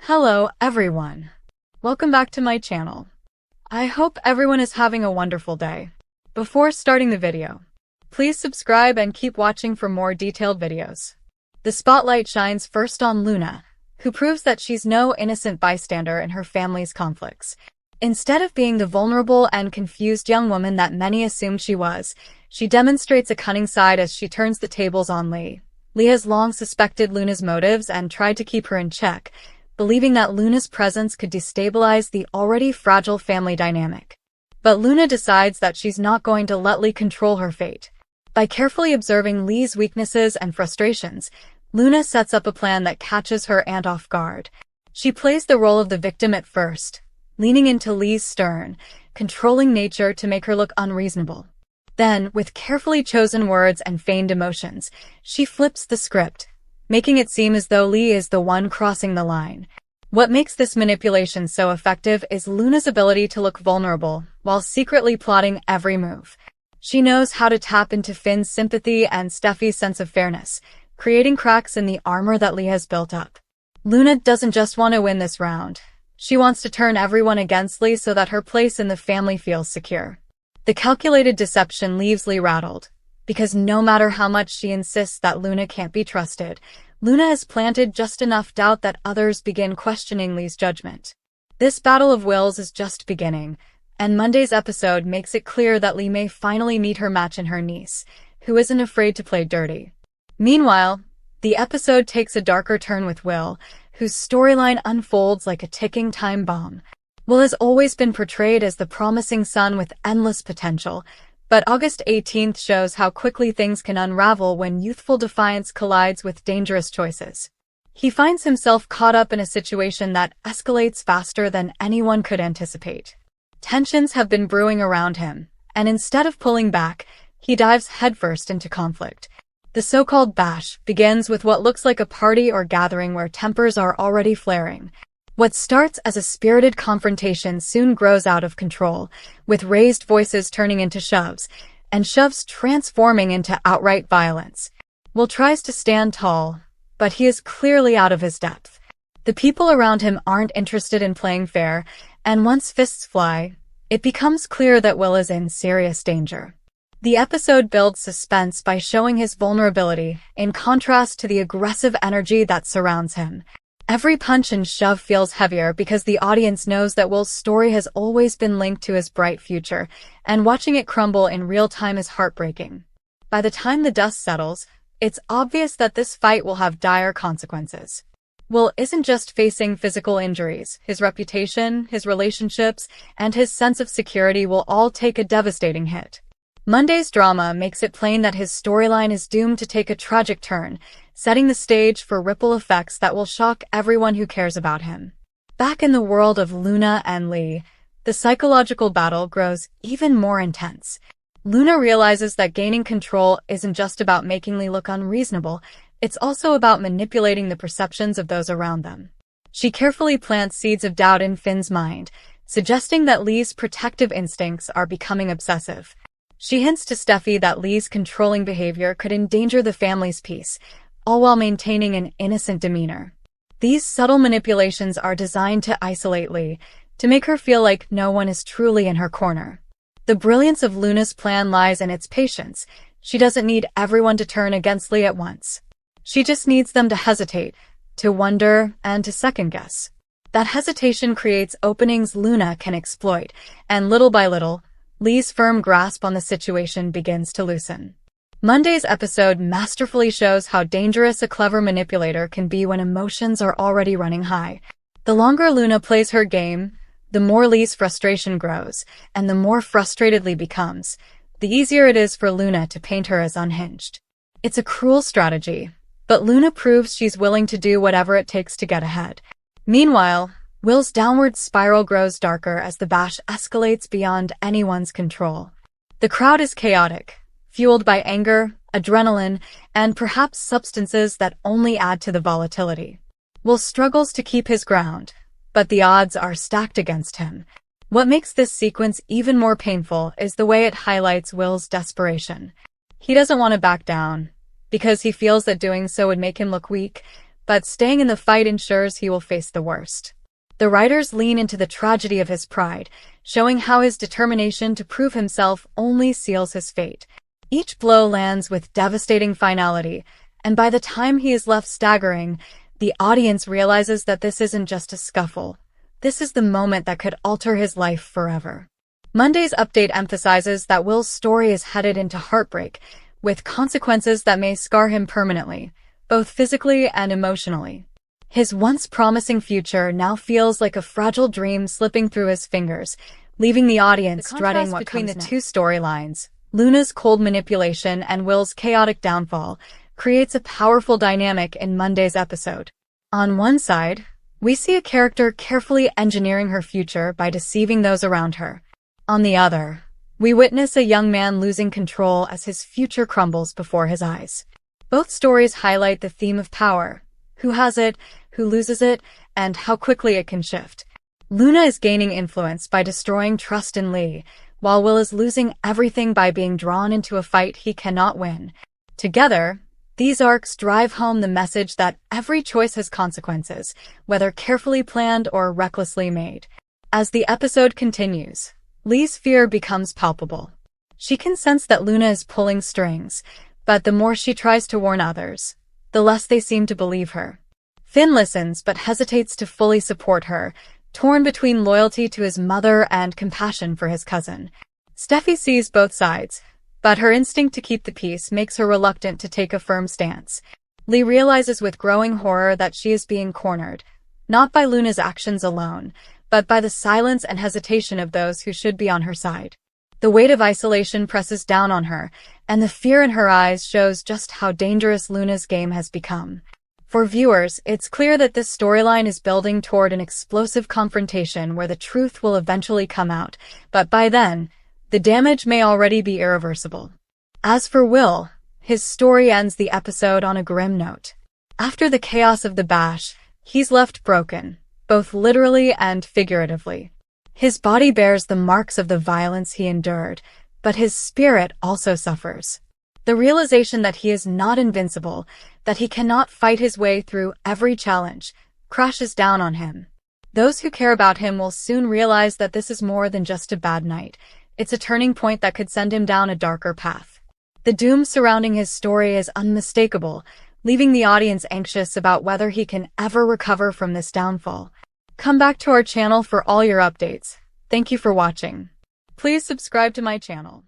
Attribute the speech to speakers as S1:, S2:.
S1: Hello, everyone. Welcome back to my channel. I hope everyone is having a wonderful day. Before starting the video, please subscribe and keep watching for more detailed videos. The spotlight shines first on Luna, who proves that she's no innocent bystander in her family's conflicts. Instead of being the vulnerable and confused young woman that many assumed she was, she demonstrates a cunning side as she turns the tables on Lee. Lee has long suspected Luna's motives and tried to keep her in check, believing that Luna's presence could destabilize the already fragile family dynamic. But Luna decides that she's not going to let Lee control her fate. By carefully observing Lee's weaknesses and frustrations, Luna sets up a plan that catches her aunt off guard. She plays the role of the victim at first, leaning into Lee's stern, controlling nature to make her look unreasonable. Then, with carefully chosen words and feigned emotions, she flips the script, making it seem as though Lee is the one crossing the line. What makes this manipulation so effective is Luna's ability to look vulnerable while secretly plotting every move. She knows how to tap into Finn's sympathy and Steffi's sense of fairness, creating cracks in the armor that Lee has built up. Luna doesn't just want to win this round. She wants to turn everyone against Lee so that her place in the family feels secure. The calculated deception leaves Lee rattled, because no matter how much she insists that Luna can't be trusted, Luna has planted just enough doubt that others begin questioning Lee's judgment. This battle of wills is just beginning, and Monday's episode makes it clear that Lee may finally meet her match in her niece, who isn't afraid to play dirty. Meanwhile, the episode takes a darker turn with Will, whose storyline unfolds like a ticking time bomb. Will has always been portrayed as the promising son with endless potential, but August 18th shows how quickly things can unravel when youthful defiance collides with dangerous choices. He finds himself caught up in a situation that escalates faster than anyone could anticipate. Tensions have been brewing around him, and instead of pulling back, he dives headfirst into conflict. The so-called bash begins with what looks like a party or gathering where tempers are already flaring. What starts as a spirited confrontation soon grows out of control, with raised voices turning into shoves, and shoves transforming into outright violence. Will tries to stand tall, but he is clearly out of his depth. The people around him aren't interested in playing fair, and once fists fly, it becomes clear that Will is in serious danger. The episode builds suspense by showing his vulnerability, in contrast to the aggressive energy that surrounds him. Every punch and shove feels heavier because the audience knows that Will's story has always been linked to his bright future, and watching it crumble in real time is heartbreaking. By the time the dust settles, it's obvious that this fight will have dire consequences. Will isn't just facing physical injuries. His reputation, his relationships, and his sense of security will all take a devastating hit. Monday's drama makes it plain that his storyline is doomed to take a tragic turn, setting the stage for ripple effects that will shock everyone who cares about him. Back in the world of Luna and Lee, the psychological battle grows even more intense. Luna realizes that gaining control isn't just about making Lee look unreasonable, it's also about manipulating the perceptions of those around them. She carefully plants seeds of doubt in Finn's mind, suggesting that Lee's protective instincts are becoming obsessive. She hints to Steffi that Lee's controlling behavior could endanger the family's peace, all while maintaining an innocent demeanor. These subtle manipulations are designed to isolate Lee, to make her feel like no one is truly in her corner. The brilliance of Luna's plan lies in its patience. She doesn't need everyone to turn against Lee at once. She just needs them to hesitate, to wonder, and to second-guess. That hesitation creates openings Luna can exploit, and little by little, Lee's firm grasp on the situation begins to loosen. Monday's episode masterfully shows how dangerous a clever manipulator can be when emotions are already running high. The longer Luna plays her game, the more Lee's frustration grows, and the more frustrated Lee becomes, the easier it is for Luna to paint her as unhinged. It's a cruel strategy, but Luna proves she's willing to do whatever it takes to get ahead. Meanwhile, Will's downward spiral grows darker as the bash escalates beyond anyone's control. The crowd is chaotic, fueled by anger, adrenaline, and perhaps substances that only add to the volatility. Will struggles to keep his ground, but the odds are stacked against him. What makes this sequence even more painful is the way it highlights Will's desperation. He doesn't want to back down, because he feels that doing so would make him look weak, but staying in the fight ensures he will face the worst. The writers lean into the tragedy of his pride, showing how his determination to prove himself only seals his fate. Each blow lands with devastating finality, and by the time he is left staggering, the audience realizes that this isn't just a scuffle. This is the moment that could alter his life forever. Monday's update emphasizes that Will's story is headed into heartbreak, with consequences that may scar him permanently, both physically and emotionally. His once promising future now feels like a fragile dream slipping through his fingers, leaving the audience dreading what between the two storylines. Luna's cold manipulation and Will's chaotic downfall creates a powerful dynamic in Monday's episode. On one side, we see a character carefully engineering her future by deceiving those around her. On the other, we witness a young man losing control as his future crumbles before his eyes. Both stories highlight the theme of power: who has it, who loses it, and how quickly it can shift. Luna is gaining influence by destroying trust in Lee, while Will is losing everything by being drawn into a fight he cannot win. Together, these arcs drive home the message that every choice has consequences, whether carefully planned or recklessly made. As the episode continues, Lee's fear becomes palpable. She can sense that Luna is pulling strings, but the more she tries to warn others, the less they seem to believe her. Finn listens but hesitates to fully support her, torn between loyalty to his mother and compassion for his cousin. Steffi sees both sides, but her instinct to keep the peace makes her reluctant to take a firm stance. Lee realizes with growing horror that she is being cornered, not by Luna's actions alone, but by the silence and hesitation of those who should be on her side. The weight of isolation presses down on her, and the fear in her eyes shows just how dangerous Luna's game has become. For viewers, it's clear that this storyline is building toward an explosive confrontation where the truth will eventually come out, but by then, the damage may already be irreversible. As for Will, his story ends the episode on a grim note. After the chaos of the bash, he's left broken, both literally and figuratively. His body bears the marks of the violence he endured, but his spirit also suffers. The realization that he is not invincible, that he cannot fight his way through every challenge, crashes down on him. Those who care about him will soon realize that this is more than just a bad night. It's a turning point that could send him down a darker path. The doom surrounding his story is unmistakable, leaving the audience anxious about whether he can ever recover from this downfall. Come back to our channel for all your updates. Thank you for watching. Please subscribe to my channel.